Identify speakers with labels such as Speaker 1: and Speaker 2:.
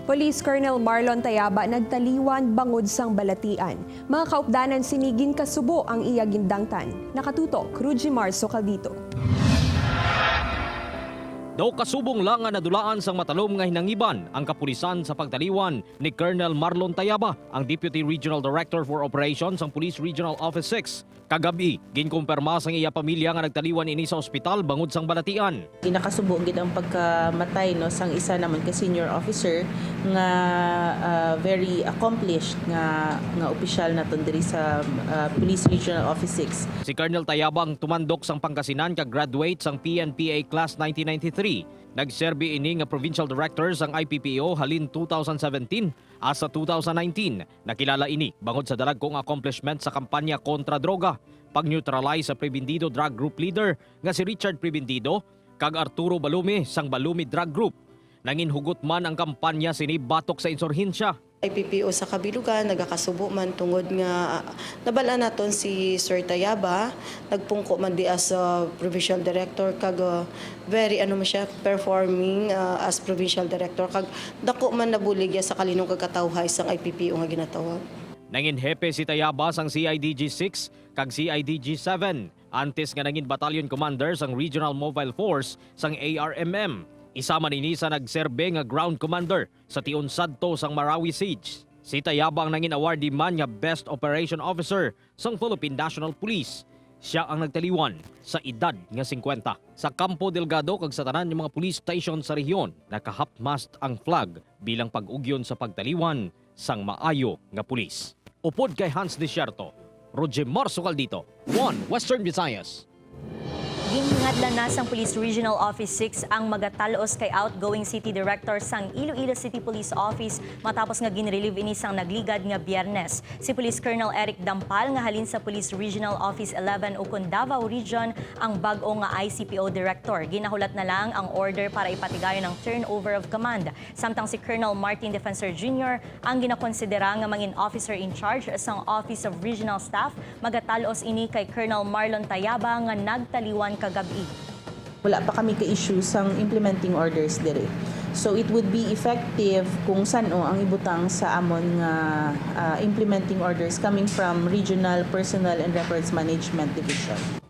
Speaker 1: Police Colonel Marlon Tayaba nagtaliwan bangod sang balatian. Mga kaupdanan sinigin kasubo ang iya gindangtan. Nakatutok, Ruji Marso Caldito.
Speaker 2: Daw kasubong lang nga nadulaan sang matalom nga hinangiban ang kapulisan sa pagtaliwan ni Colonel Marlon Tayaba, ang Deputy Regional Director for Operations ng Police Regional Office 6. Kagabi, ginkumpirma sang iya pamilya nga nagtaliwan ini sa ospital bangod sang balatian.
Speaker 3: Ginakasubo gid ang pagkamatay no sang isa naman ka senior officer nga very accomplished nga opisyal naton diri sa Police Regional Office 6.
Speaker 2: Si Colonel Tayaba ang tumandok sang Pangasinan kag graduate sang PNPA Class 1993. Nagserbi ini nga Provincial Director sang ICPO halin 2017 asa 2019. Nakilala ini bangod sa dalagkong accomplishment sa kampanya kontra droga, pag-neutralize sa Prebindido Drug Group leader nga si Richard Prebindido kag Arturo Balumi sang Balumi Drug Group. Nanginhugot man ang kampanya sini batok sa insurhensya.
Speaker 4: IPPO sa kabilugan, nagakasubo man tungod nga nabala naton si Sir Tayaba, nagpungko man di as Provincial Director kag very performing as Provincial Director kag dako man nabulig sa kalinong kagkatawhay sang IPPO nga ginatawag.
Speaker 2: Nanginhepe si Tayaba sang CIDG 6 kag CIDG 7 antes nga nangin Battalion Commander sang Regional Mobile Force sang ARMM. Isa man ini sa nagserbe nga ground commander sa Tion Sadto sang Marawi Siege. Si Tayaba ang nangin awardee man nga Best Operation Officer sang Philippine National Police. Siya ang nagtaliwan sa edad nga 50. Sa Campo Delgado kag sa tanan ng mga police station sa rehiyon, naka-half-mast ang flag bilang pag-ugyon sa pagtaliwan sang Maayo nga pulis. Upod kay Hans Desierto, Roger Marso Caldito, 1 Western Visayas.
Speaker 5: Ginhadlan na sang Police Regional Office 6 ang magatal-us kay outgoing City Director sang Iloilo City Police Office matapos nga ginrelieve ini sang nagligad nga Biyernes. Si Police Colonel Eric Dampal nga halin sa Police Regional Office 11 ukon Davao Region ang bag-o nga ICPO Director. Ginahulat na lang ang order para ipatigayon ang turnover of command. Samtang si Colonel Martin Defensor Jr. ang ginakonsidera nga mangin officer in charge sang Office of Regional Staff. Magatal-os ini kay Colonel Marlon Tayaba nga nagtaliwan kagabi.
Speaker 3: Wala pa kami ka-issue sang implementing orders dire. So it would be effective kung saan ang ibutang sa amon nga implementing orders coming from Regional Personnel and Records Management Division.